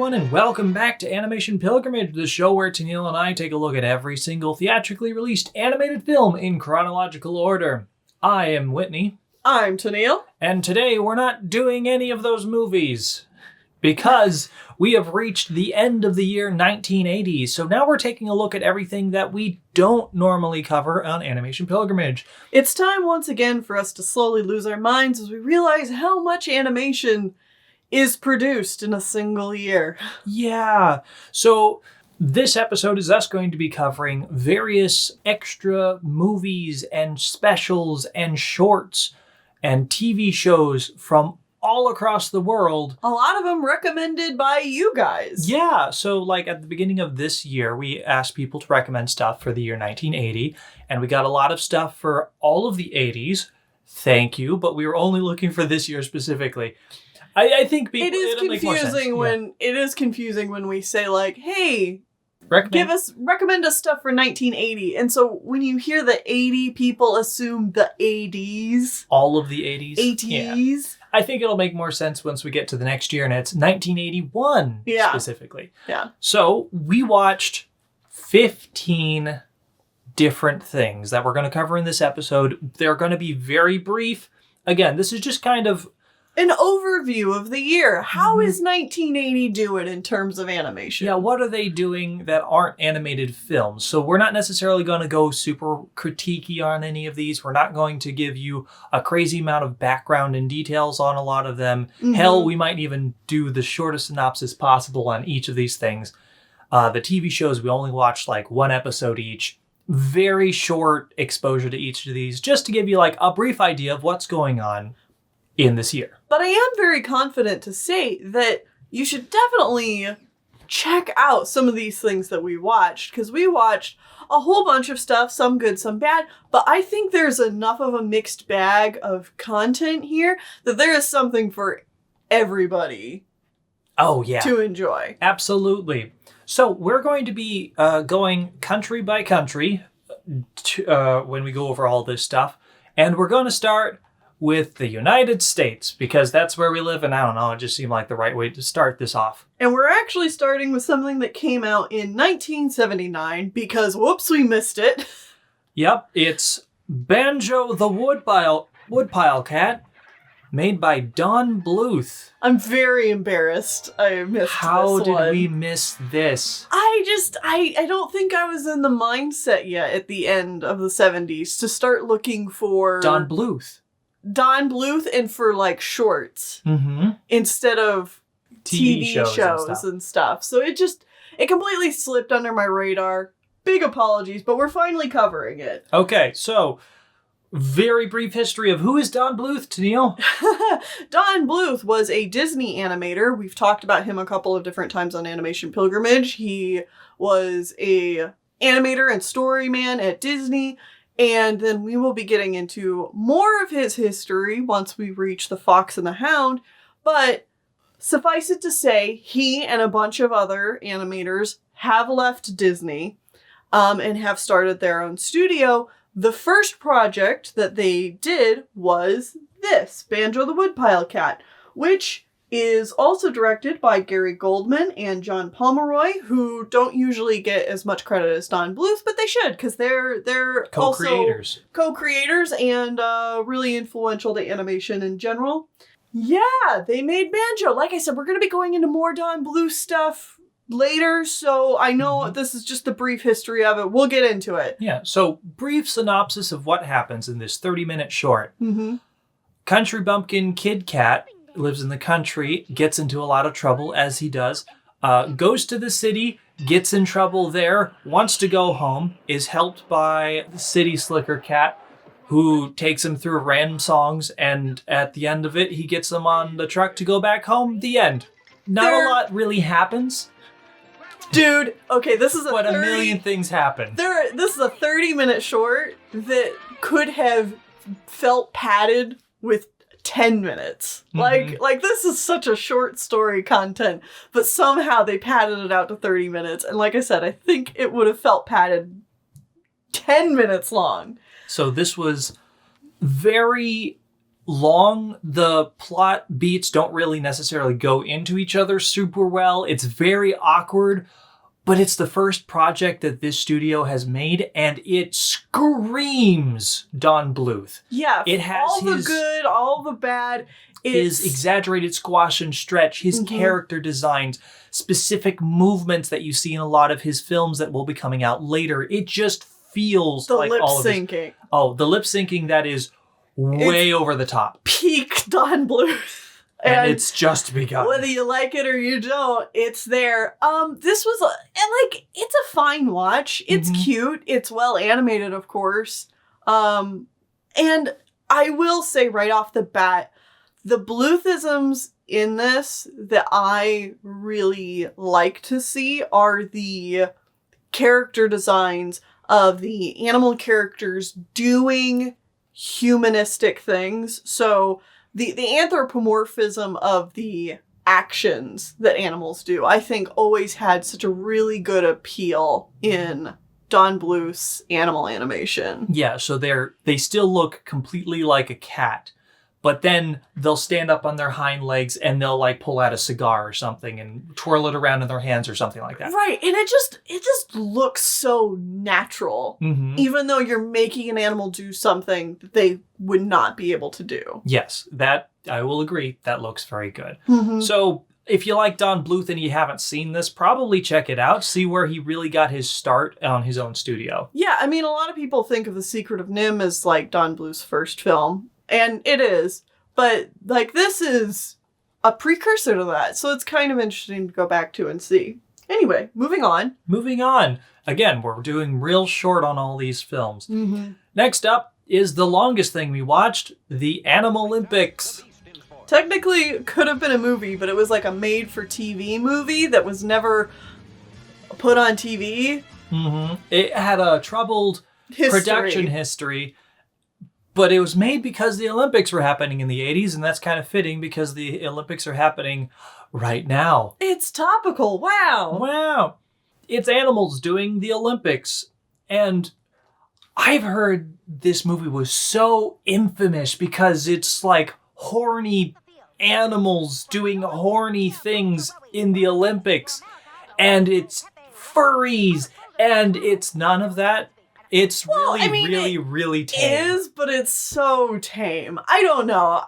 everyone, and welcome back to Animation Pilgrimage, the show where Tennille and I take a look at every single theatrically released animated film in chronological order. I am Whitney. I'm Tennille. And today we're not doing any of those movies because we have reached the end of the year 1980. So now we're taking a look at everything that we don't normally cover on Animation Pilgrimage. It's time once again for us to slowly lose our minds as we realize how much animation is produced in a single year. Yeah. So this episode is us going to be covering various extra movies and specials and shorts and TV shows from all across the world. A lot of them recommended by you guys. Yeah. So like at the beginning of this year, we asked people to recommend stuff for the year 1980, and we got a lot of stuff for all of the 80s. Thank you. But we were only looking for this year specifically. I think people, it is confusing when we say like, hey, recommend us stuff for 1980. And so when you hear the 80, people assume the 80s. All of the 80s. 80s. Yeah. I think it'll make more sense once we get to the next year and it's 1981 specifically. Yeah. So we watched 15 different things that we're going to cover in this episode. They're going to be very brief. Again, this is just kind of an overview of the year. How is 1980 doing in terms of animation? Yeah, what are they doing that aren't animated films? So we're not necessarily going to go super critiquey on any of these. We're not going to give you a crazy amount of background and details on a lot of them. Mm-hmm. Hell, we might even do the shortest synopsis possible on each of these things. The TV shows, we only watched like one episode each. Very short exposure to each of these, just to give you like a brief idea of what's going on in this year. But I am very confident to say that you should definitely check out some of these things that we watched, because we watched a whole bunch of stuff, some good, some bad, but I think there's enough of a mixed bag of content here that there is something for everybody to enjoy. Absolutely. So we're going to be going country by country when we go over all this stuff, and we're going to start with the United States, because that's where we live, and I don't know, it just seemed like the right way to start this off. And we're actually starting with something that came out in 1979, because whoops, we missed it. Yep, it's Banjo the Woodpile Cat, made by Don Bluth. I'm very embarrassed I missed this one. How did we miss this? I don't think I was in the mindset yet at the end of the 70s to start looking for Don Bluth and for like shorts instead of TV shows and stuff. So it completely slipped under my radar. Big apologies, but we're finally covering it. Okay, so very brief history of who is Don Bluth, Tennille? Don Bluth was a Disney animator. We've talked about him a couple of different times on Animation Pilgrimage. He was a animator and story man at Disney. And then we will be getting into more of his history once we reach The Fox and the Hound. But suffice it to say, he and a bunch of other animators have left Disney and have started their own studio. The first project that they did was this, Banjo the Woodpile Cat, which is also directed by Gary Goldman and John Pomeroy, who don't usually get as much credit as Don Bluth, but they should, because they're co-creators. Also co-creators and really influential to animation in general. Yeah, they made Banjo. Like I said, we're going to be going into more Don Bluth stuff later, so I know this is just the brief history of it. We'll get into it. Yeah, so brief synopsis of what happens in this 30-minute short. Country bumpkin Kid Cat lives in the country, gets into a lot of trouble, as he does, goes to the city, gets in trouble there, wants to go home, is helped by the city slicker cat, who takes him through random songs, and at the end of it, he gets them on the truck to go back home. The end. Not a lot really happens. Dude, okay, this is a million things happen. This is a 30-minute short that could have felt padded with 10 minutes. Like this is such a short story content, but somehow they padded it out to 30 minutes. And like I said, I think it would have felt padded 10 minutes long. So this was very long. The plot beats don't really necessarily go into each other super well. It's very awkward, but it's the first project that this studio has made, and it screams Don Bluth. Yeah, it has all the good, all the bad. His exaggerated squash and stretch, his character designs, specific movements that you see in a lot of his films that will be coming out later. It just feels like all of his... syncing. Oh, the lip syncing, that is way over the top. Peak Don Bluth. And it's just begun. Whether you like it or you don't, it's there. This was, it's a fine watch. It's cute. It's well animated, of course. And I will say right off the bat, the Bluthisms in this that I really like to see are the character designs of the animal characters doing humanistic things. So the anthropomorphism of the actions that animals do, I think always had such a really good appeal in Don Bluth's animal animation. Yeah, so they still look completely like a cat, but then they'll stand up on their hind legs and they'll like pull out a cigar or something and twirl it around in their hands or something like that. Right, and it just looks so natural, even though you're making an animal do something that they would not be able to do. Yes, that I will agree. That looks very good. So if you like Don Bluth and you haven't seen this, probably check it out. See where he really got his start on his own studio. Yeah, I mean, a lot of people think of The Secret of Nim as like Don Bluth's first film. And it is, but like this is a precursor to that. So it's kind of interesting to go back to and see. Anyway, moving on. Moving on. Again, we're doing real short on all these films. Next up is the longest thing we watched, the Animalympics. Technically, could have been a movie, but it was like a made-for-TV movie that was never put on TV. It had a troubled production history. But it was made because the Olympics were happening in the 80s, and that's kind of fitting because the Olympics are happening right now. It's topical. Wow. Wow. It's animals doing the Olympics. And I've heard this movie was so infamous because it's like horny animals doing horny things in the Olympics. And it's furries. And it's none of that. It's really tame. It is, but it's so tame. I don't know.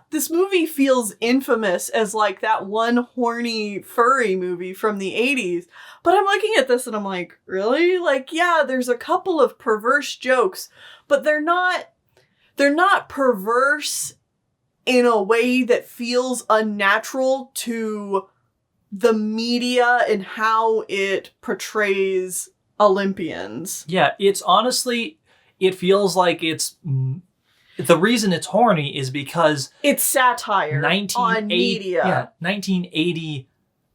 This movie feels infamous as like that one horny furry movie from the 80s. But I'm looking at this and I'm like, really? Like, yeah, there's a couple of perverse jokes, but they're not perverse in a way that feels unnatural to the media and how it portrays Olympians. Yeah, it's honestly, it feels like it's, the reason it's horny is because it's satire on media. Yeah, 1980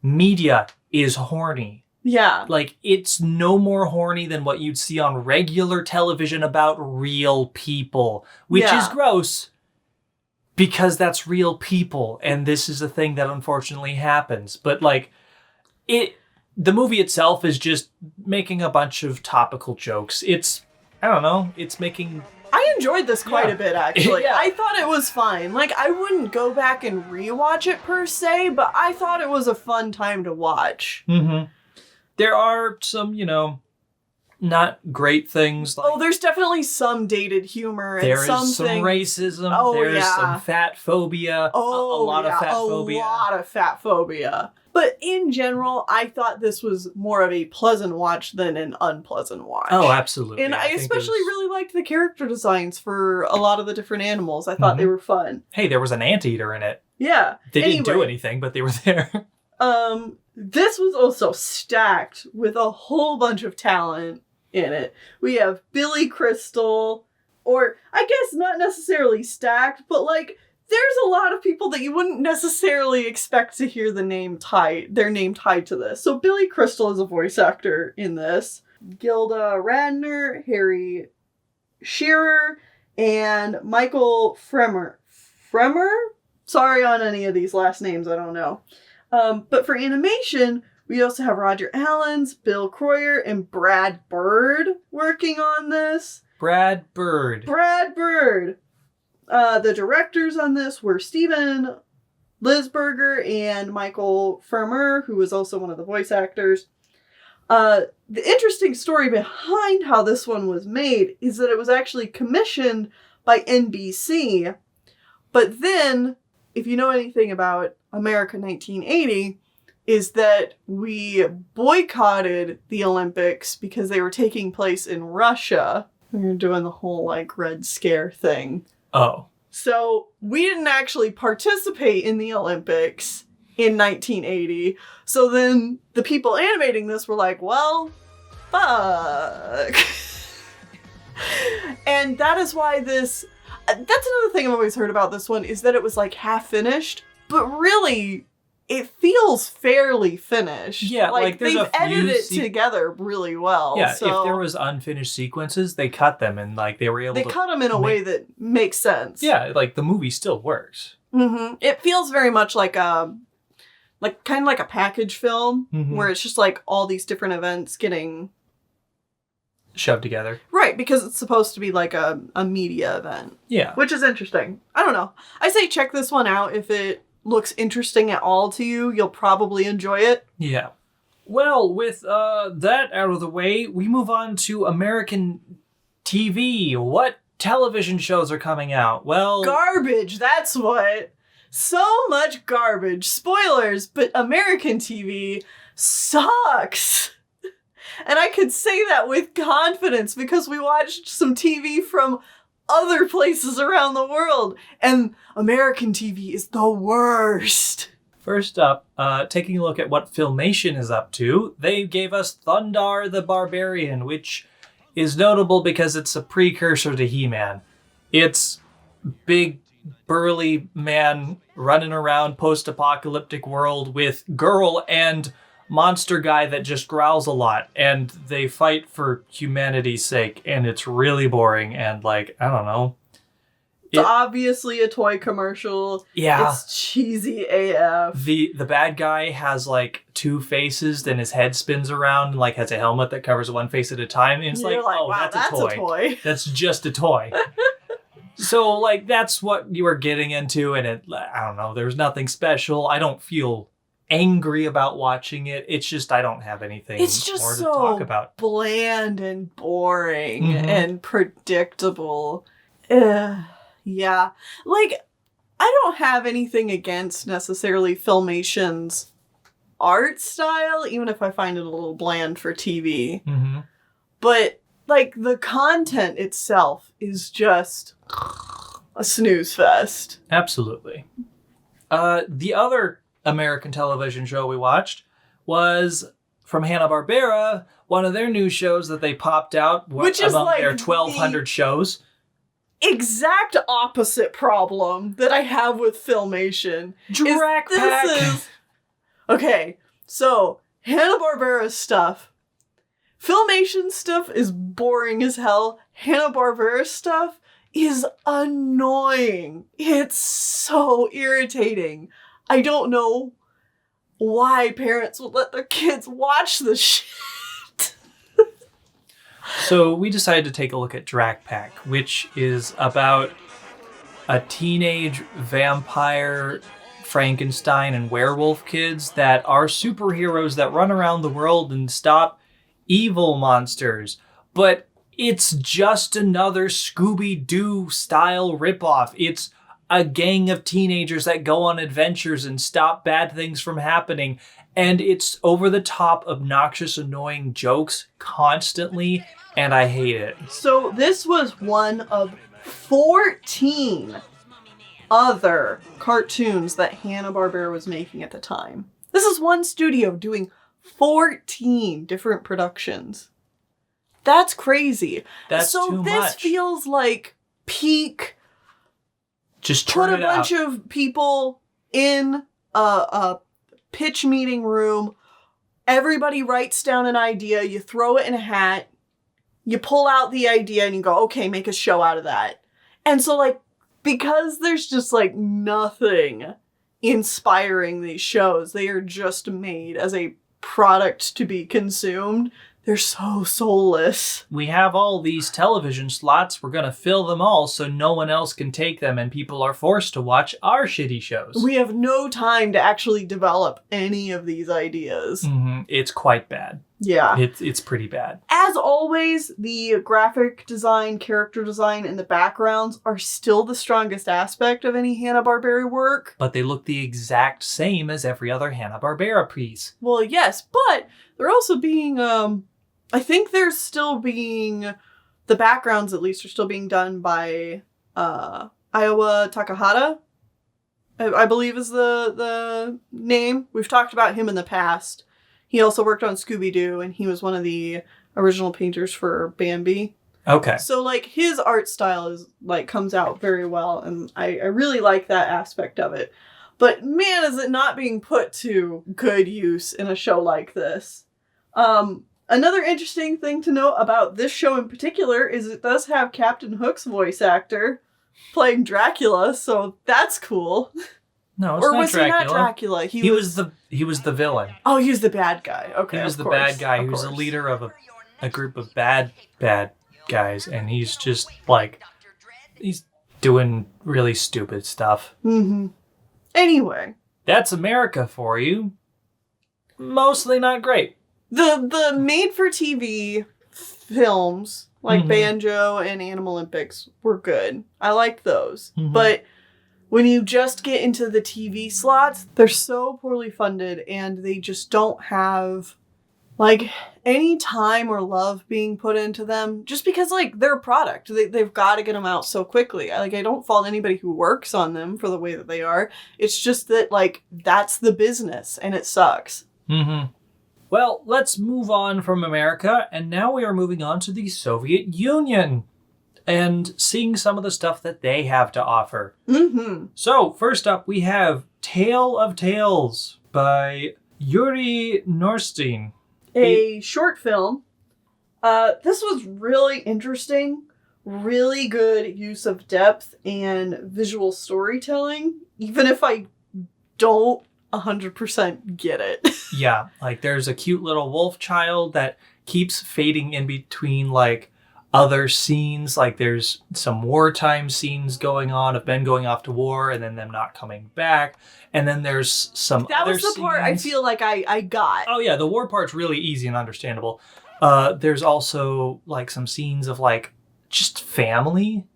media is horny. Yeah. Like, it's no more horny than what you'd see on regular television about real people, which is gross because that's real people, and this is a thing that unfortunately happens. But, like, the movie itself is just making a bunch of topical jokes. It's, I don't know, it's making... I enjoyed this quite a bit, actually. Yeah. I thought it was fine. Like, I wouldn't go back and rewatch it per se, but I thought it was a fun time to watch. There are some, not great things. Like, there's definitely some dated humor. And there is some racism. There's some fat phobia. A lot of fat phobia. A lot of fat phobia. But in general, I thought this was more of a pleasant watch than an unpleasant watch. Oh, absolutely. And I especially really liked the character designs for a lot of the different animals. I thought they were fun. Hey, there was an anteater in it. Yeah. They didn't do anything, but they were there. This was also stacked with a whole bunch of talent in it. We have Billy Crystal, or I guess not necessarily stacked, but like there's a lot of people that you wouldn't necessarily expect to hear their name tied to this. So Billy Crystal is a voice actor in this. Gilda Radner, Harry Shearer, and Michael Fremer? Sorry on any of these last names, I don't know. But for animation, we also have Roger Allens, Bill Croyer, and Brad Bird working on this. Brad Bird. The directors on this were Steven Lisberger and Michael Fermer, who was also one of the voice actors. The interesting story behind how this one was made is that it was actually commissioned by NBC, but then, if you know anything about America 1980, is that we boycotted the Olympics because they were taking place in Russia. We were doing the whole, like, Red Scare thing. Oh. So we didn't actually participate in the Olympics in 1980. So then the people animating this were like, well, fuck. And that is why this... That's another thing I've always heard about this one, is that it was like half finished, but really... It feels fairly finished. Yeah, like there's they've edited it together really well. Yeah, so if there was unfinished sequences, they cut them and like they were able to... They cut them in a way that makes sense. Yeah, like the movie still works. Mm-hmm. It feels very much like kind of like a package film, where it's just like all these different events getting... shoved together. Right, because it's supposed to be like a media event. Yeah. Which is interesting. I don't know. I say check this one out if it looks interesting at all to you. You'll probably enjoy it. Yeah. Well, with that out of the way, we move on to American TV. What television shows are coming out? Well... Garbage, that's what. So much garbage. Spoilers, but American TV sucks. And I could say that with confidence because we watched some TV from other places around the world, and American TV is the worst. First up, taking a look at what Filmation is up to, they gave us Thundar the Barbarian, which is notable because it's a precursor to He-Man. It's big, burly man running around post-apocalyptic world with girl and monster guy that just growls a lot, and they fight for humanity's sake, and it's really boring, and like, I don't know. It's obviously a toy commercial. Yeah. It's cheesy AF. The bad guy has like two faces, then his head spins around and like has a helmet that covers one face at a time, and it's You're like, oh, wow, that's a toy. That's just a toy. So like, that's what you were getting into, and it, I don't know, there's nothing special. I don't feel angry about watching it. It's just I don't have anything it's just more to so talk about. Bland and boring and predictable. Yeah. Like, I don't have anything against necessarily Filmation's art style, even if I find it a little bland for TV. But like the content itself is just a snooze fest. Absolutely. The other American television show we watched was from Hanna-Barbera, one of their new shows that they popped out, which is like their 1,200 shows. Exact opposite problem that I have with Filmation. Drak Pack. Okay, so Hanna-Barbera stuff. Filmation stuff is boring as hell. Hanna-Barbera stuff is annoying. It's so irritating. I don't know why parents would let their kids watch this shit. So we decided to take a look at Drak Pack, which is about a teenage vampire, Frankenstein, and werewolf kids that are superheroes that run around the world and stop evil monsters. But it's just another Scooby-Doo style ripoff. It's a gang of teenagers that go on adventures and stop bad things from happening. And it's over-the-top, obnoxious, annoying jokes constantly, and I hate it. So this was one of 14 other cartoons that Hanna-Barbera was making at the time. This is one studio doing 14 different productions. That's crazy. That's too much. So this feels like peak... Just put a bunch of people in a pitch meeting room. Everybody writes down an idea. You throw it in a hat. You pull out the idea and you go, okay, make a show out of that. And so, like, because there's just, like, nothing inspiring these shows, they are just made as a product to be consumed. They're so soulless. We have all these television slots. We're going to fill them all so no one else can take them and people are forced to watch our shitty shows. We have no time to actually develop any of these ideas. Mm-hmm. It's quite bad. Yeah. It's pretty bad. As always, the graphic design, character design, and the backgrounds are still the strongest aspect of any Hanna-Barbera work. But they look the exact same as every other Hanna-Barbera piece. Well, yes, but they're also being, I think they're still being, the backgrounds at least are still being done by Iowa Takahata, I believe is the name. We've talked about him in the past. He also worked on Scooby-Doo, and he was one of the original painters for Bambi. Okay. So, like, his art style is, like, comes out very well, and I really like that aspect of it. But, man, is it not being put to good use in a show like this. Another interesting thing to note about this show in particular is it does have Captain Hook's voice actor playing Dracula, so that's cool. No, it's not Dracula. He not Dracula? He was the villain. Oh, he was the bad guy. Okay, he was the bad guy. He was the leader of a group of bad guys, and he's just like he's doing really stupid stuff. Mm-hmm. Anyway, that's America for you. Mostly not great. The made-for-TV films like Banjo and Animalympics were good. I liked those, but when you just get into the TV slots, they're so poorly funded and they just don't have, like, any time or love being put into them. Just because, like, they're a product. They've got to get them out so quickly. I don't fault anybody who works on them for the way that they are. It's just that, like, that's the business and it sucks. Mm-hmm. Well, let's move on from America, and now we are moving on to the Soviet Union and seeing some of the stuff that they have to offer. Mm-hmm. So, first up, we have Tale of Tales by Yuri Norstein. A short film. This was really interesting. Really good use of depth and visual storytelling, even if I don't 100% get it. Yeah, like there's a cute little wolf child that keeps fading in between, like, other scenes. Like there's some wartime scenes going on of men going off to war and then them not coming back. And then there's some that other was the scenes. part I feel like I got. Oh yeah, the war part's really easy and understandable. There's also like some scenes of like just family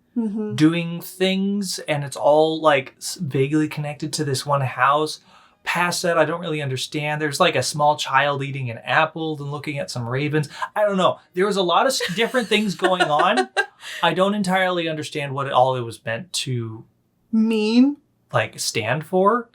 doing things, and it's all like vaguely connected to this one house. Past that, I don't really understand. There's like a small child eating an apple and looking at some ravens. I don't know. There was a lot of different things going on. I don't entirely understand what all it was meant to mean, like stand for.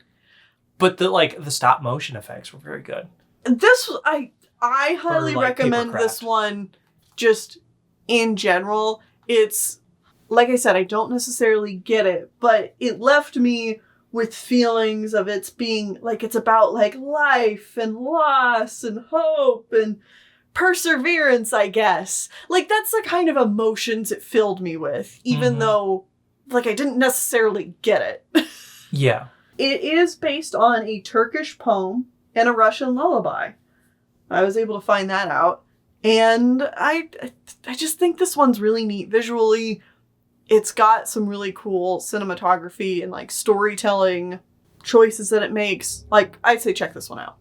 But the stop motion effects were very good. This I highly recommend this one just in general. It's like I said, I don't necessarily get it, but it left me with feelings of it's being like it's about like life and loss and hope and perseverance, I guess. Like that's the kind of emotions it filled me with, even though like I didn't necessarily get it. Yeah. It is based on a Turkish poem and a Russian lullaby. I was able to find that out. And I just think this one's really neat visually. It's got some really cool cinematography and like storytelling choices that it makes. Like, I'd say check this one out.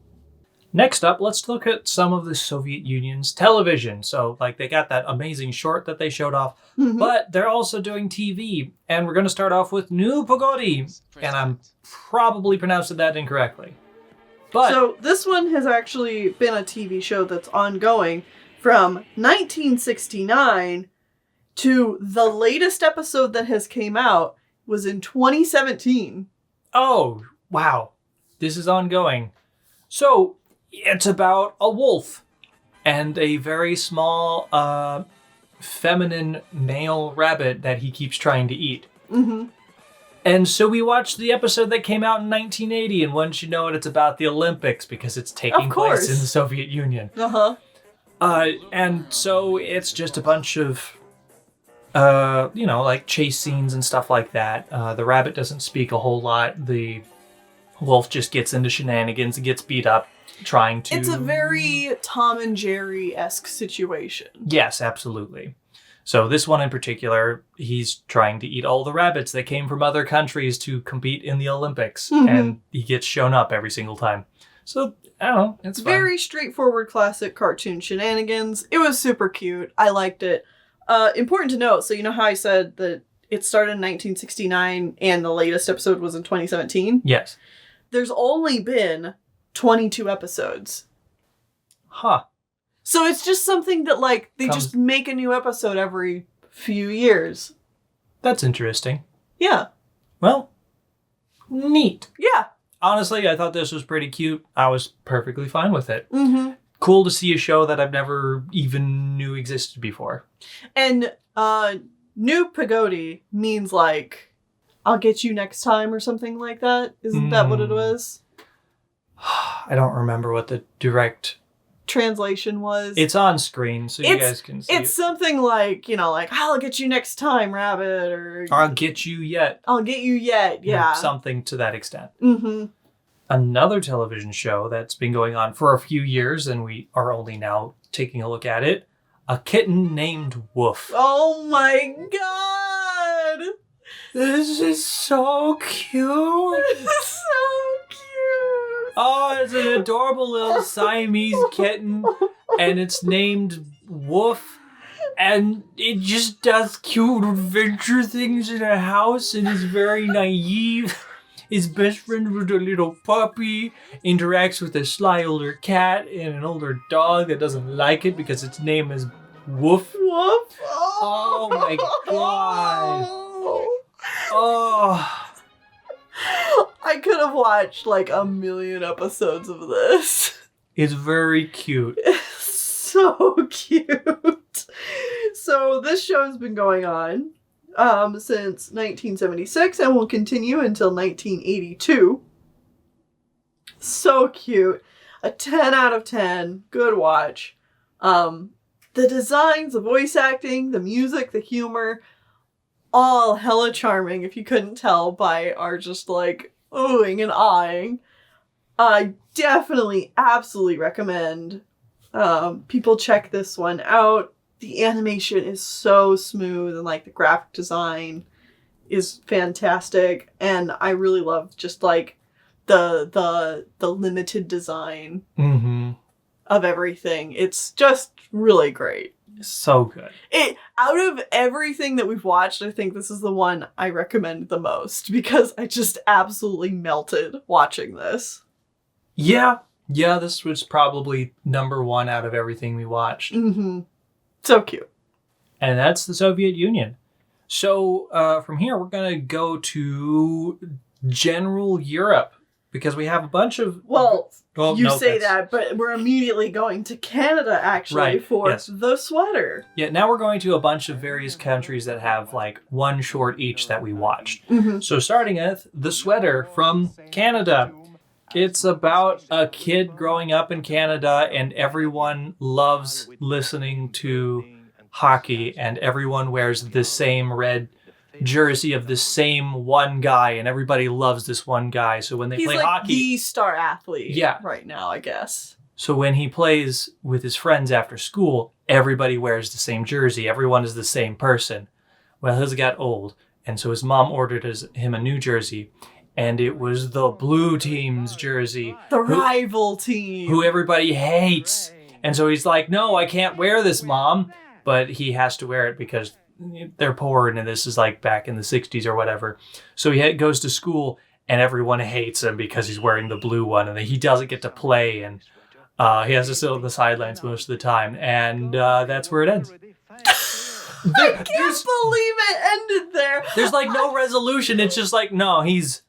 Next up, let's look at some of the Soviet Union's television. So, like, they got that amazing short that they showed off, but they're also doing TV. And we're going to start off with New Pogodi. And I'm probably pronouncing that incorrectly. But so, this one has actually been a TV show that's ongoing from 1969 to the latest episode that has came out was in 2017. Oh, wow. This is ongoing. So, it's about a wolf and a very small, feminine male rabbit that he keeps trying to eat. Mm-hmm. And so we watched the episode that came out in 1980, and once you know it, it's about the Olympics because it's taking place in the Soviet Union. Uh-huh. And so it's just a bunch of, like chase scenes and stuff like that. The rabbit doesn't speak a whole lot. The Wolf just gets into shenanigans and gets beat up trying to... It's a very Tom and Jerry-esque situation. Yes, absolutely. So this one in particular, he's trying to eat all the rabbits that came from other countries to compete in the Olympics. Mm-hmm. And he gets shown up every single time. So, I don't know, it's fun. Very straightforward classic cartoon shenanigans. It was super cute. I liked it. Important to note, so you know how I said that it started in 1969 and the latest episode was in 2017? Yes. There's only been 22 episodes. Huh. So it's just something that, like, they just make a new episode every few years. That's interesting. Yeah. Well, neat. Yeah. Honestly, I thought this was pretty cute. I was perfectly fine with it. Mm-hmm. Cool to see a show that I've never even knew existed before. And, New Pagodi means, like, I'll get you next time or something like that. Isn't that what it was? I don't remember what the direct translation was. It's on screen, so you guys can see it's something like, you know, like, I'll get you next time, rabbit, or... I'll get you yet. I'll get you yet, yeah. Something to that extent. Mm-hmm. Another television show that's been going on for a few years, and we are only now taking a look at it, A Kitten Named Woof. Oh my god! This is so cute. It's so cute. Oh, it's an adorable little Siamese kitten, and it's named Woof, and it just does cute adventure things in a house, and is very naive. His best friend with a little puppy interacts with a sly older cat and an older dog that doesn't like it because its name is Woof. Woof. Oh my god. Oh. I could have watched like a million episodes of this. It's very cute. It's so cute. So this show's been going on since 1976 and will continue until 1982. So cute. A 10 out of 10. Good watch. The designs, the voice acting, the music, the humor, all hella charming, if you couldn't tell by our just like oohing and eyeing. I definitely, absolutely recommend people check this one out. The animation is so smooth and like the graphic design is fantastic, and I really love just like the limited design of everything. It's just really great. So good. Out of everything that we've watched, I think this is the one I recommend the most because I just absolutely melted watching this. Yeah, this was probably number one out of everything we watched. Mm-hmm. So cute. And that's the Soviet Union. So from here, we're going to go to general Europe because we have a bunch of... Well, that, but we're immediately going to Canada, actually, for the sweater. Yeah, now we're going to a bunch of various countries that have, like, one short each that we watched. Mm-hmm. So starting with The Sweater from Canada. It's about a kid growing up in Canada, and everyone loves listening to hockey, and everyone wears the same red jersey of the same one guy, and everybody loves this one guy. So when they play hockey... He's the star athlete right now, I guess. So when he plays with his friends after school, everybody wears the same jersey. Everyone is the same person. Well, his got old, and so his mom ordered him a new jersey, and it was the blue team's jersey. The rival team. Who everybody hates. And so he's like, no, I can't wear this, Mom. But he has to wear it because they're poor, and this is like back in the 60s or whatever. So he goes to school, and everyone hates him because he's wearing the blue one, and he doesn't get to play, and he has to sit on the sidelines most of the time. And that's where it ends. I can't believe it ended there. There's like no resolution. It's just like, no, he's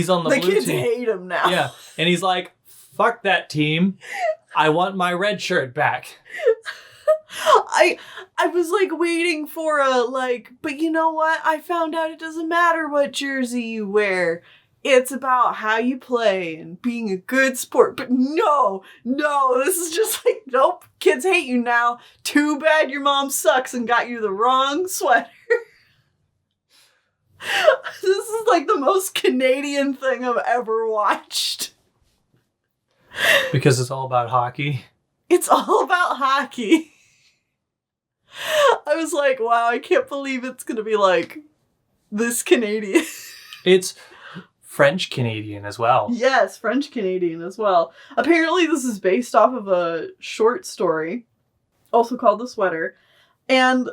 on the blue team. The kids hate him now. Yeah. And he's like, fuck that team. I want my red shirt back. I was like waiting for but you know what? I found out it doesn't matter what jersey you wear. It's about how you play and being a good sport. But no, this is just like, nope, kids hate you now. Too bad your mom sucks and got you the wrong sweater. This is like the most Canadian thing I've ever watched. Because it's all about hockey. It's all about hockey. I was like, wow, I can't believe it's going to be like this Canadian. It's French Canadian as well. Yes, French Canadian as well. Apparently this is based off of a short story, also called The Sweater. And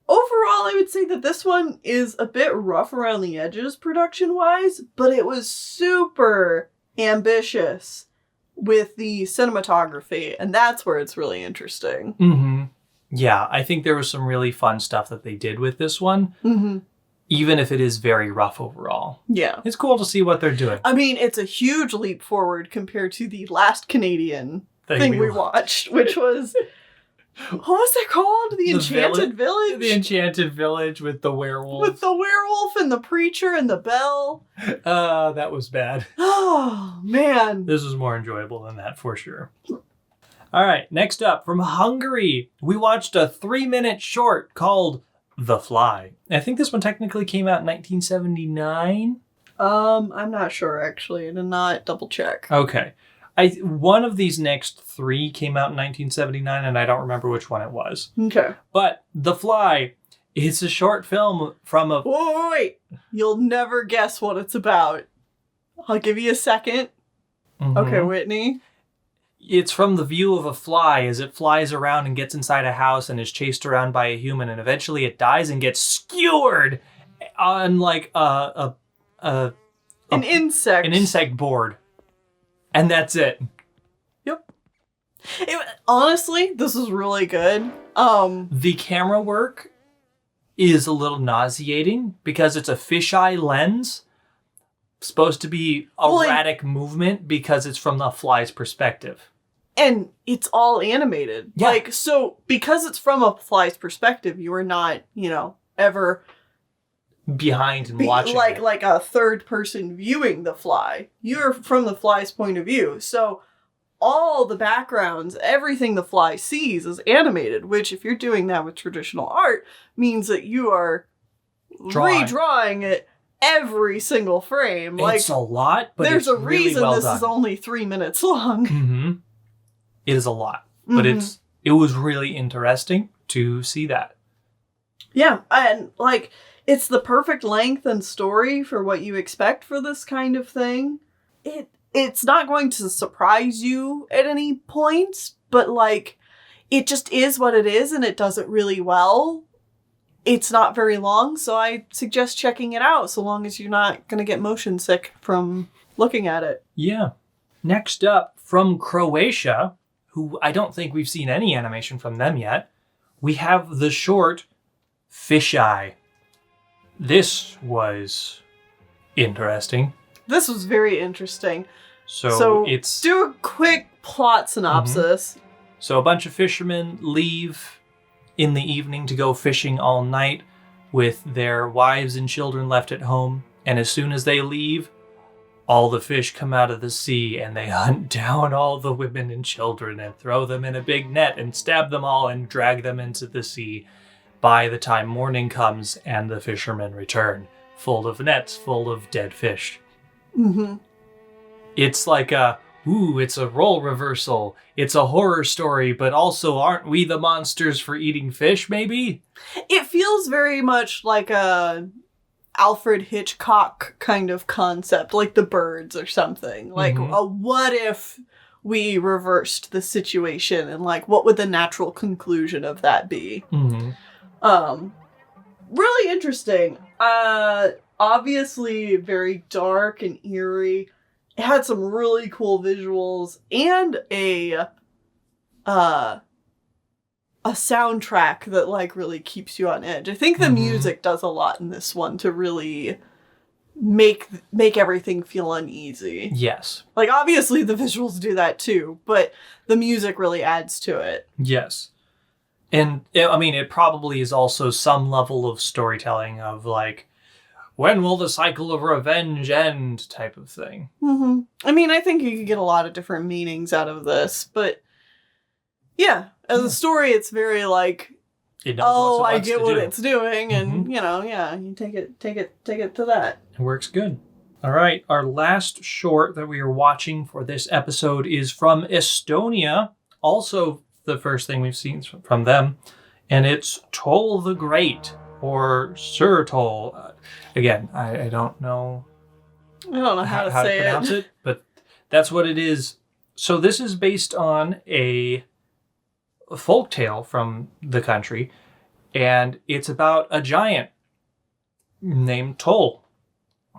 overall, I would say that this one is a bit rough around the edges production-wise, but it was super ambitious with the cinematography, and that's where it's really interesting. Mm-hmm. Yeah, I think there was some really fun stuff that they did with this one, even if it is very rough overall. Yeah. It's cool to see what they're doing. I mean, it's a huge leap forward compared to the last Canadian thing we watched, which was... What was it called? The Enchanted Village? The Enchanted Village with the werewolf. With the werewolf and the preacher and the bell. That was bad. Oh, man. This was more enjoyable than that, for sure. All right, next up, from Hungary, we watched a 3-minute short called The Fly. I think this one technically came out in 1979. I'm not sure, actually. I did not double check. Okay. One of these next 3 came out in 1979, and I don't remember which one it was. Okay. But The Fly, it's a short film from a... Wait! You'll never guess what it's about. I'll give you a second. Okay, Whitney. It's from the view of a fly as it flies around and gets inside a house and is chased around by a human, and eventually it dies and gets skewered on like an insect board. And that's it. Yep. Honestly, this is really good. The camera work is a little nauseating because it's a fisheye lens. Supposed to be erratic movement because it's from the fly's perspective. And it's all animated. Yeah. Like, so because it's from a fly's perspective, you are not, ever... behind and watching like a third person viewing the fly. You're from the fly's point of view. So all the backgrounds, everything the fly sees is animated, which if you're doing that with traditional art means that you are redrawing it every single frame. It's a lot, but there's it's a reason really well this done. is only 3 minutes long. It is a lot, but it was really interesting to see that. Yeah, and it's the perfect length and story for what you expect for this kind of thing. It's not going to surprise you at any points, but it just is what it is, and it does it really well. It's not very long, so I suggest checking it out, so long as you're not going to get motion sick from looking at it. Yeah. Next up, from Croatia, who I don't think we've seen any animation from them yet, we have the short Fisheye. This was interesting. This was very interesting. So it's... do a quick plot synopsis. So a bunch of fishermen leave in the evening to go fishing all night with their wives and children left at home. And as soon as they leave, all the fish come out of the sea and they hunt down all the women and children and throw them in a big net and stab them all and drag them into the sea. By the time morning comes and the fishermen return, full of nets, full of dead fish. It's like it's a role reversal. It's a horror story, but also aren't we the monsters for eating fish, maybe? It feels very much like a Alfred Hitchcock kind of concept, like The Birds or something. Like, what if we reversed the situation, and what would the natural conclusion of that be? Really interesting. Obviously very dark and eerie. It had some really cool visuals and a soundtrack that really keeps you on edge. I think the music does a lot in this one to really make everything feel uneasy. Yes. Obviously the visuals do that too, but the music really adds to it. Yes. And, it probably is also some level of storytelling of, when will the cycle of revenge end type of thing. I think you could get a lot of different meanings out of this, but yeah, as a story, it's very, It knows what I it wants get to what do. it's doing, and you take it to that. It works good. All right, our last short that we are watching for this episode is from Estonia. Also, the first thing we've seen from them, and it's Toll the Great, or Sir Toll. Again, I don't know. I don't know how to say pronounce it, but that's what it is. So this is based on a folktale from the country, and it's about a giant named Toll,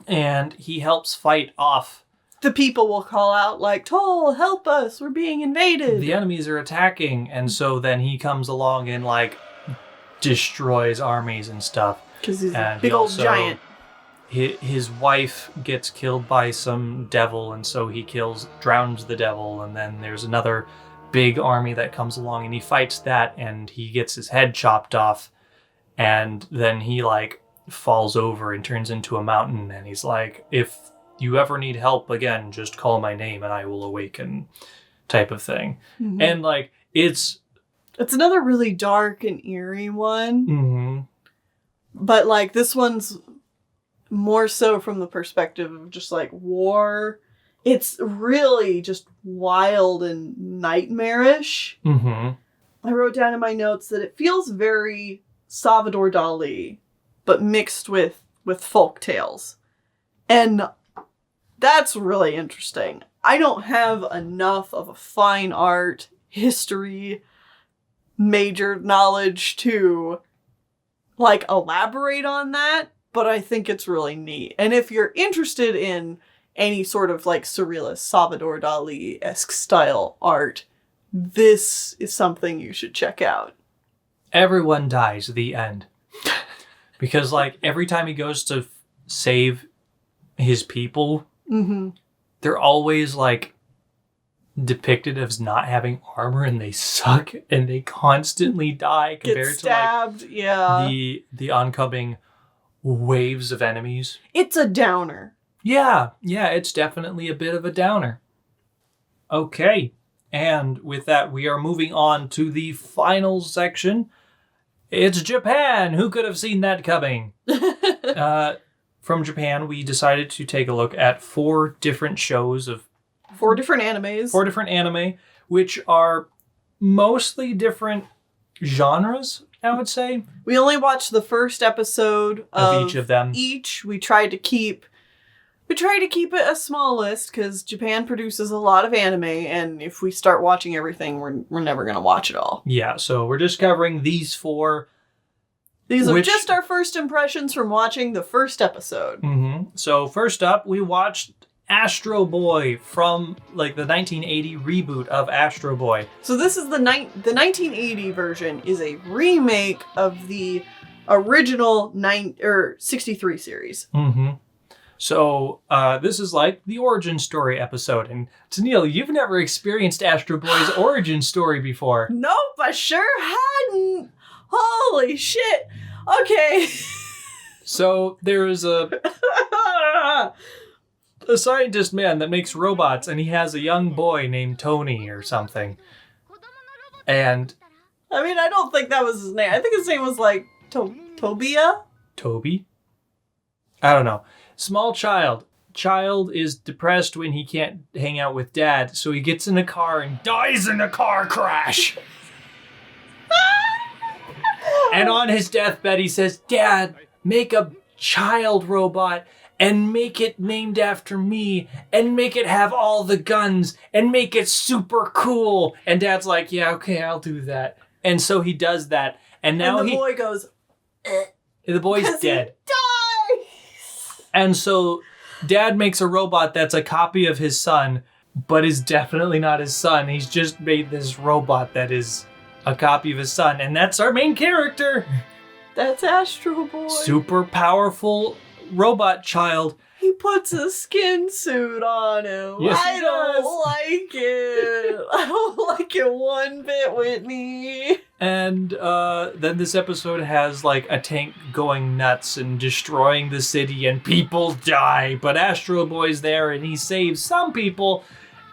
and he helps fight off. The people will call out like, "Toll, help us! We're being invaded." The enemies are attacking, and so then he comes along and like destroys armies and stuff. Because he's And a big old giant. His wife gets killed by some devil, and so he drowns the devil, and then there's another big army that comes along, and he fights that, and he gets his head chopped off, and then he like falls over and turns into a mountain, and he's like, if you ever need help again, just call my name and I will awaken, type of thing. Mm-hmm. And like it's another really dark and eerie one. Mm-hmm. But like this one's more so from the perspective of just like war. It's really just wild and nightmarish. Mm-hmm. I wrote down in my notes that it feels very Salvador Dali, but mixed with folk tales. And that's really interesting. I don't have enough of a fine art history major knowledge to like elaborate on that, but I think it's really neat. And if you're interested in any sort of like surrealist Salvador Dali-esque style art, this is something you should check out. Everyone dies, the end. Because like every time he goes to save his people, Mm-hmm. they're always like depicted as not having armor, and they suck, and they constantly die compared Get stabbed, to like yeah. the oncoming waves of enemies. It's a downer. Yeah, it's definitely a bit of a downer. Okay, and with that, we are moving on to the final section. It's Japan! Who could have seen that coming? From Japan, we decided to take a look at 4 different shows of 4 different animes. 4 different anime, which are mostly different genres, I would say. We only watched the first episode of each of them. We tried to keep it a small list because Japan produces a lot of anime, and if we start watching everything, we're never going to watch it all. Yeah, so we're just covering these 4. These are just our first impressions from watching the first episode. Mm-hmm. So first up, we watched Astro Boy from like the 1980 reboot of Astro Boy. So this is the 1980 version is a remake of the original 63 series. Mm-hmm. So this is like the origin story episode. And Tennille, you've never experienced Astro Boy's origin story before. Nope, I sure hadn't. Holy shit. Okay. So there is a scientist man that makes robots, and he has a young boy named Tony or something. And I mean, I don't think that was his name. I think his name was like Tobia? Toby? I don't know. Small child. Child is depressed when he can't hang out with dad, so he gets in a car and dies in a car crash. And on his deathbed, he says, Dad, make a child robot and make it named after me and make it have all the guns and make it super cool. And Dad's like, yeah, okay, I'll do that. And so he does that. And now the boy goes, the boy's dead. He dies! And so Dad makes a robot that's a copy of his son, but is definitely not his son. He's just made this robot that is a copy of his son, and that's our main character. That's Astro Boy. Super powerful robot child. He puts a skin suit on him. Yes, he I don't like it. I don't like it one bit, Whitney. And then this episode has like a tank going nuts and destroying the city, and people die. But Astro Boy's there, and he saves some people.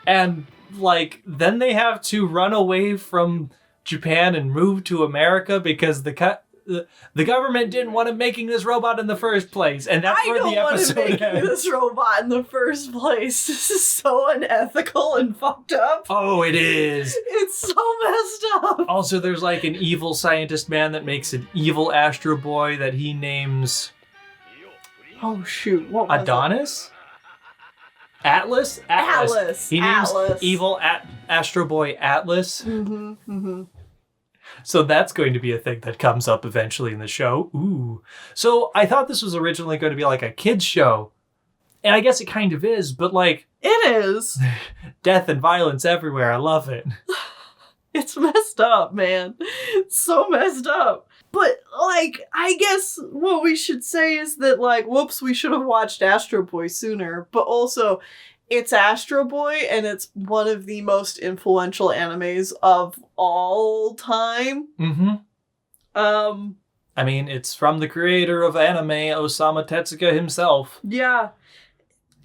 And like then they have to run away from Japan and moved to America because the government didn't want him making this robot in the first place, and that's where the episode ends. I don't want him making this robot in the first place. This is so unethical and fucked up. Oh, it is. It's so messed up. Also, there's like an evil scientist man that makes an evil Astro Boy that he names... Oh, shoot. What was Adonis? Atlas? Atlas. He names Atlas. evil Astro Boy Atlas. Mm-hmm. Mm-hmm. So that's going to be a thing that comes up eventually in the show. Ooh. So I thought this was originally going to be like a kid's show. And I guess it kind of is, but like... It is. Death and violence everywhere. I love it. It's messed up, man. It's so messed up. But, like, I guess what we should say is that, like, whoops, we should have watched Astro Boy sooner. But also, it's Astro Boy, and it's one of the most influential animes of all time. Mm-hmm. I mean, it's from the creator of anime, Osamu Tezuka himself. Yeah.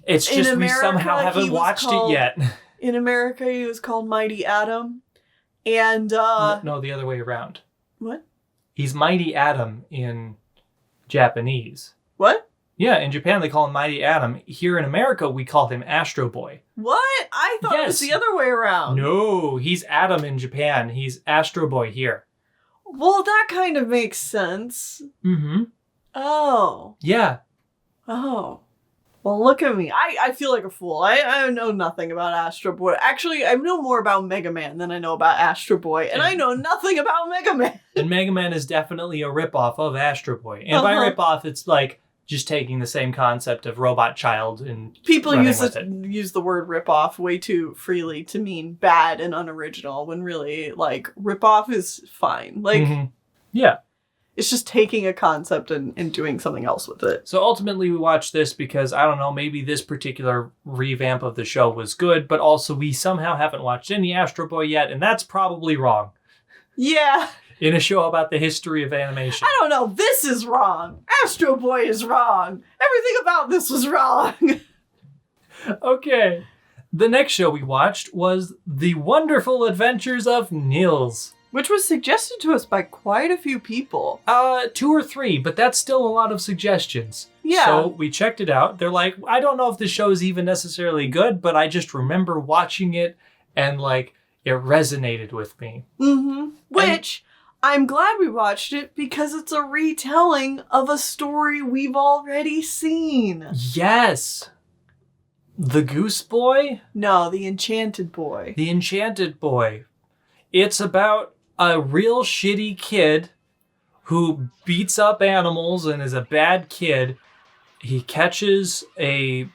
It's just we somehow haven't watched it yet. In America, he was called Mighty Atom. And, No, the other way around. What? He's Mighty Atom in Japanese. What? Yeah, in Japan they call him Mighty Atom. Here in America we call him Astro Boy. What? I thought it was the other way around. No, he's Atom in Japan. He's Astro Boy here. Well, that kind of makes sense. Mm-hmm. Oh. Yeah. Oh. Well, look at me. I feel like a fool. I know nothing about Astro Boy. Actually, I know more about Mega Man than I know about Astro Boy, and I know nothing about Mega Man. And Mega Man is definitely a ripoff of Astro Boy. And by ripoff, it's like just taking the same concept of Robot Child and people use the word ripoff way too freely to mean bad and unoriginal, when really, like, ripoff is fine. Like, yeah. It's just taking a concept and doing something else with it. So ultimately we watched this because, I don't know, maybe this particular revamp of the show was good, but also we somehow haven't watched any Astro Boy yet, and that's probably wrong. Yeah. In a show about the history of animation. I don't know. This is wrong. Astro Boy is wrong. Everything about this was wrong. Okay. The next show we watched was The Wonderful Adventures of Nils. Which was suggested to us by quite a few people. 2 or 3, but that's still a lot of suggestions. Yeah. So we checked it out. They're like, I don't know if the show is even necessarily good, but I just remember watching it and, like, it resonated with me. Mm-hmm. Which, I'm glad we watched it because it's a retelling of a story we've already seen. Yes. The Goose Boy? No, the Enchanted Boy. The Enchanted Boy. It's about a real shitty kid who beats up animals and is a bad kid. He catches a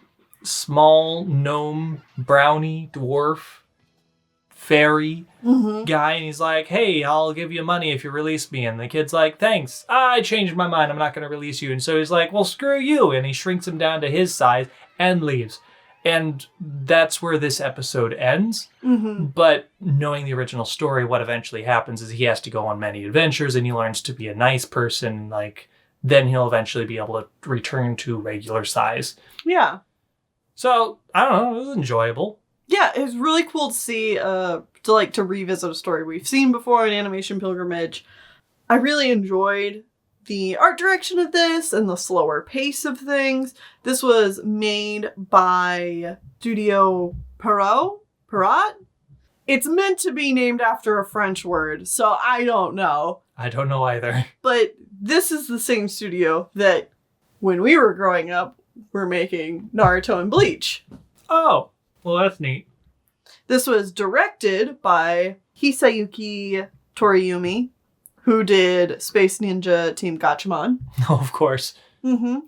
small gnome, brownie, dwarf, fairy guy, and he's like, hey, I'll give you money if you release me. And the kid's like, thanks, I changed my mind, I'm not going to release you. And so he's like, well, screw you. And he shrinks him down to his size and leaves. And that's where this episode ends. But knowing the original story, what eventually happens is he has to go on many adventures and he learns to be a nice person. Like, then he'll eventually be able to return to regular size. Yeah. So, I don't know, it was enjoyable. Yeah, it was really cool to see, to revisit a story we've seen before in Animation Pilgrimage. I really enjoyed the art direction of this and the slower pace of things. This was made by Studio Perrot? It's meant to be named after a French word, so I don't know. I don't know either. But this is the same studio that, when we were growing up, were making Naruto and Bleach. Oh, well, that's neat. This was directed by Hisayuki Toriyumi, who did Space Ninja Team Gatchaman. Oh, of course. And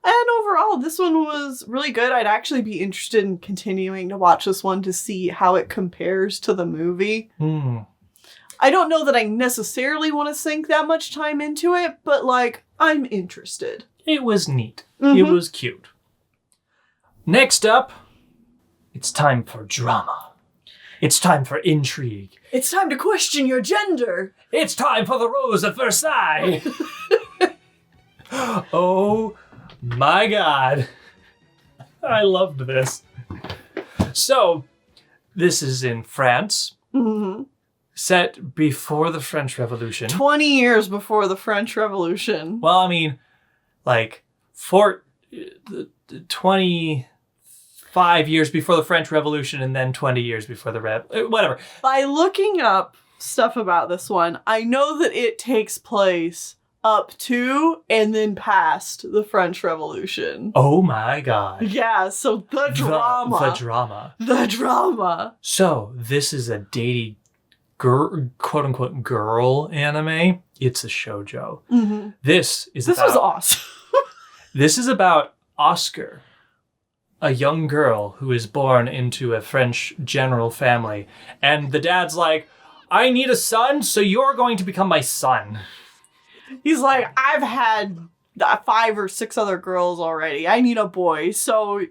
overall, this one was really good. I'd actually be interested in continuing to watch this one to see how it compares to the movie. I don't know that I necessarily want to sink that much time into it, but, like, I'm interested. It was neat. It was cute. Next up, it's time for drama. It's time for intrigue. It's time to question your gender. It's time for the Rose of Versailles. Oh my God. I loved this. So, this is in France. set before the French Revolution. 20 years before the French Revolution. Well, I mean, like, 25 years before the French Revolution and then 20 years before the whatever. By looking up stuff about this one, I know that it takes place up to and then past the French Revolution. Oh my god. Yeah, so the drama. The drama. The drama. So, this is a datey, quote-unquote, girl anime. It's a shoujo. Mm-hmm. This was awesome. This is about Oscar, a young girl who is born into a French general family. And the dad's like, I need a son, so you're going to become my son. He's like, I've had 5 or 6 other girls already. I need a boy, so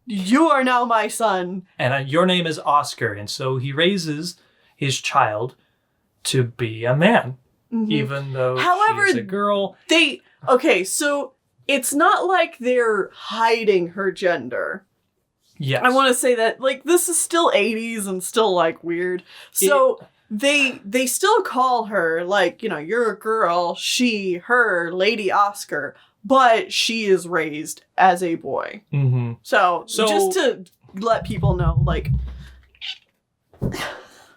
you are now my son. And your name is Oscar. And so he raises his child to be a man, even though she's a girl. So it's not like they're hiding her gender. Yes. I want to say that, like, this is still 80s and still, like, weird. So they still call her, like, you know, you're a girl, she, her, Lady Oscar, but she is raised as a boy. Mm-hmm. So just to let people know, like...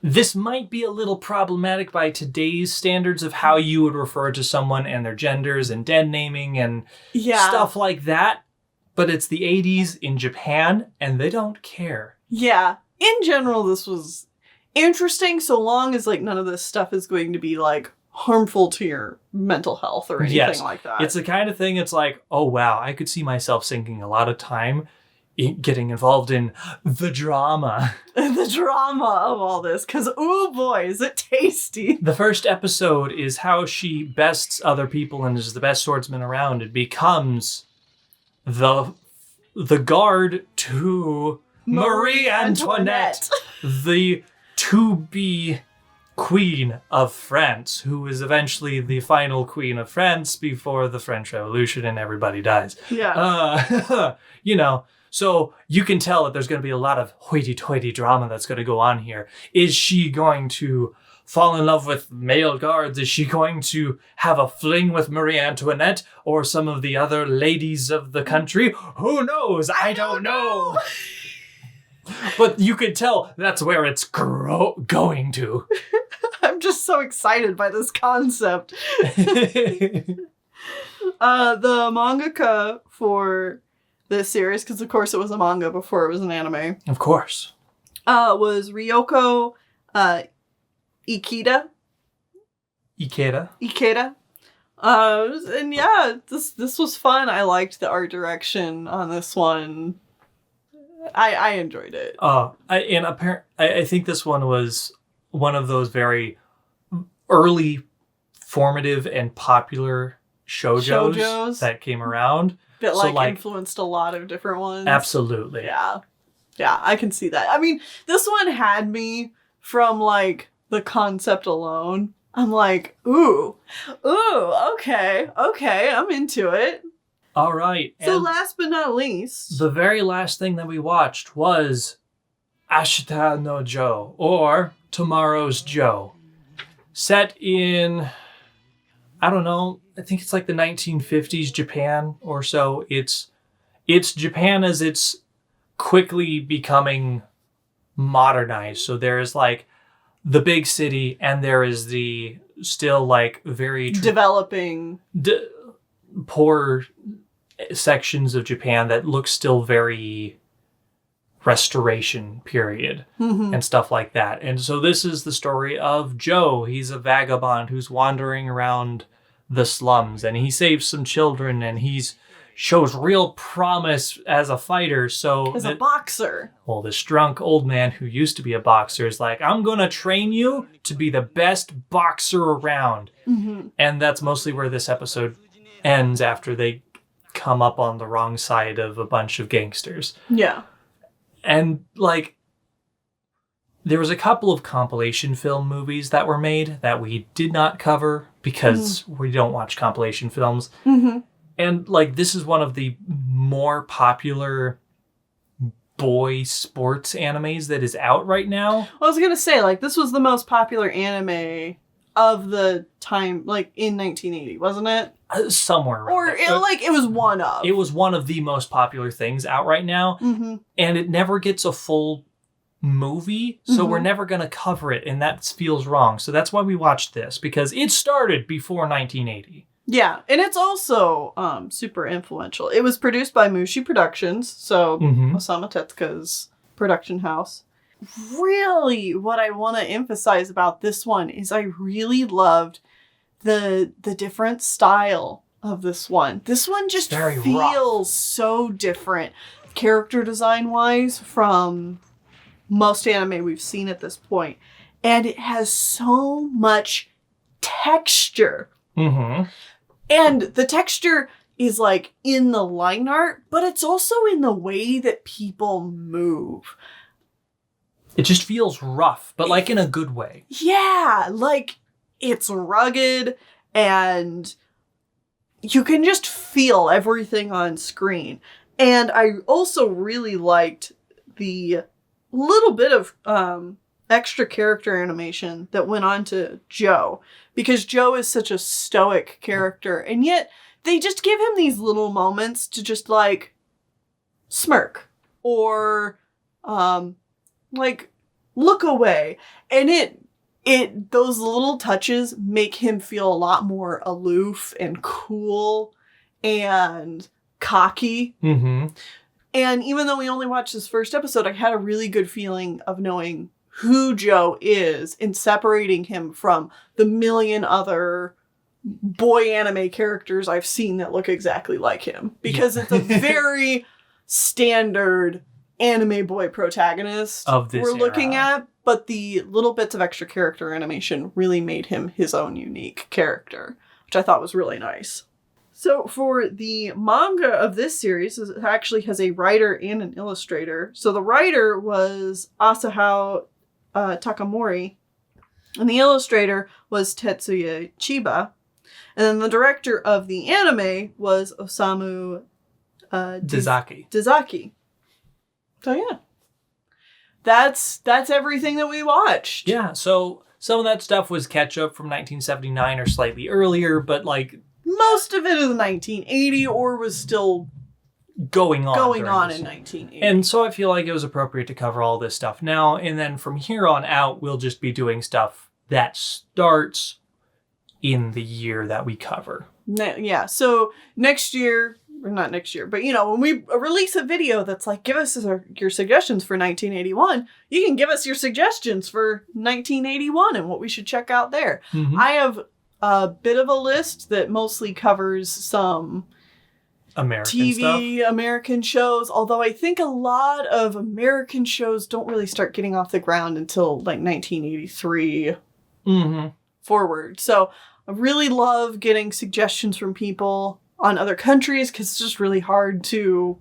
This might be a little problematic by today's standards of how you would refer to someone and their genders and dead naming and stuff like that. But it's the 80s in Japan, and they don't care. Yeah. In general, this was interesting so long as, like, none of this stuff is going to be, like, harmful to your mental health or anything like that. It's the kind of thing, it's like, oh, wow, I could see myself sinking a lot of time getting involved in the drama. The drama of all this, because, ooh boy, is it tasty. The first episode is how she bests other people and is the best swordsman around. It becomes the guard to Marie Antoinette, the to-be Queen of France, who is eventually the final Queen of France before the French Revolution and everybody dies. Yeah. You know, so you can tell that there's going to be a lot of hoity-toity drama that's going to go on here. Is she going to fall in love with male guards? Is she going to have a fling with Marie Antoinette or some of the other ladies of the country? Who knows? I don't know. But you could tell that's where it's going to. I'm just so excited by this concept. The mangaka for this series, because of course it was a manga before it was an anime. Of course. Was Ryoko Ikeda. And yeah, this was fun. I liked the art direction on this one. I enjoyed it. I think this one was one of those very early formative and popular shoujos that came around. That influenced a lot of different ones. Absolutely. Yeah. Yeah, I can see that. I mean, this one had me from, like, the concept alone. I'm like, ooh, okay, I'm into it. All right. So last but not least, the very last thing that we watched was Ashita no Joe, or Tomorrow's Joe. Set in, I don't know, I think it's like the 1950s Japan or so. It's Japan as it's quickly becoming modernized. So there is like the big city and there is the still like very developing poor sections of Japan that look still very restoration period and stuff like that. And so this is the story of Joe. He's a vagabond who's wandering around the slums and he saves some children and he's shows real promise as a fighter. So as a boxer. Well, this drunk old man who used to be a boxer is like, I'm going to train you to be the best boxer around. And that's mostly where this episode ends after they come up on the wrong side of a bunch of gangsters. Yeah. And like, there was a couple of compilation film movies that were made that we did not cover because we don't watch compilation films. And like, this is one of the more popular boy sports animes that is out right now. Well, I was going to say, like, this was the most popular anime of the time, like, in 1980, wasn't it? Somewhere around Or, it was one of. It was one of the most popular things out right now. Mm-hmm. And it never gets a full movie, so we're never going to cover it, and that feels wrong. So that's why we watched this, because it started before 1980. Yeah, and it's also super influential. It was produced by Mushi Productions, so Osamu Tezuka's production house. Really, what I want to emphasize about this one is I really loved the different style of this one. This one just feels rough. so different, character design-wise, from most anime we've seen at this point. And it has so much texture. Mm-hmm. And the texture is like in the line art, but it's also in the way that people move. It just feels rough, but like in a good way. Yeah, like it's rugged and you can just feel everything on screen. And I also really liked the little bit of extra character animation that went on to Joe, because Joe is such a stoic character, and yet they just give him these little moments to just like smirk or like look away, and it those little touches make him feel a lot more aloof and cool and cocky. Mm-hmm. And even though we only watched this first episode, I had a really good feeling of knowing who Joe is and separating him from the million other boy anime characters I've seen that look exactly like him. Because it's a very standard anime boy protagonist of this we're era. Looking at, but the little bits of extra character animation really made him his own unique character, which I thought was really nice. So for the manga of this series, it actually has a writer and an illustrator. So the writer was Asahao Takamori, and the illustrator was Tetsuya Chiba. And then the director of the anime was Osamu Dezaki. So yeah. That's everything that we watched. Yeah, so some of that stuff was catch-up from 1979 or slightly earlier, but like most of it is 1980 or was still going on in 1980. And so I feel like it was appropriate to cover all this stuff now. And then from here on out, we'll just be doing stuff that starts in the year that we cover. Yeah. So next year, or not next year, but when we release a video that's like, give us your suggestions for 1981, you can give us your suggestions for 1981 and what we should check out there. Mm-hmm. I have a bit of a list that mostly covers some American shows, although I think a lot of American shows don't really start getting off the ground until like 1983 forward. So I really love getting suggestions from people on other countries, because it's just really hard to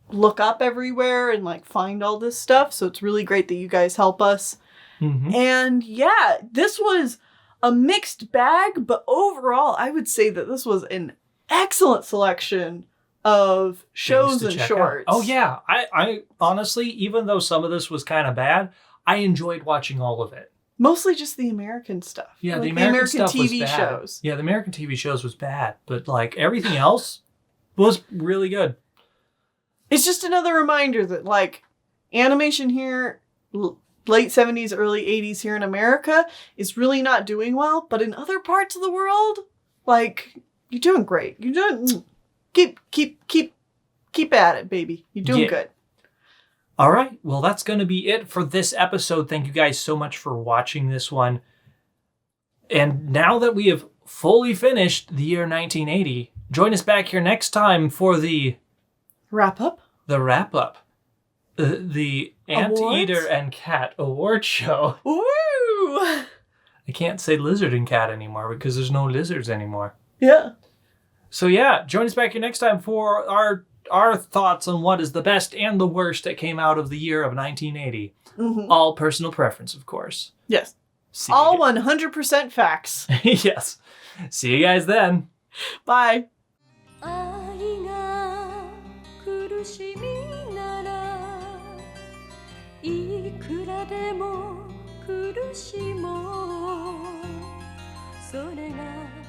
look up everywhere and like find all this stuff. So it's really great that you guys help us. Mm-hmm. And yeah, this was a mixed bag, but overall, I would say that this was an excellent selection of shows and shorts. Oh yeah, I honestly, even though some of this was kind of bad, I enjoyed watching all of it. Mostly just the American stuff. Yeah, like the American stuff TV was bad. shows. Yeah, the American TV shows was bad, but like everything else was really good. It's just another reminder that like animation here, late 70s, early 80s here in America is really not doing well, but in other parts of the world, like, you're doing great. You're doing keep at it, baby. You're doing good. All right. Well, that's going to be it for this episode. Thank you guys so much for watching this one. And now that we have fully finished the year 1980, join us back here next time for the wrap-up. The Anteater and Cat Award Show. Woo! I can't say lizard and cat anymore because there's no lizards anymore. Yeah. So yeah, join us back here next time for our thoughts on what is the best and the worst that came out of the year of 1980. Mm-hmm. All personal preference, of course. Yes. All 100% facts. Yes. See you guys then. Bye. くらでも苦しもうそれが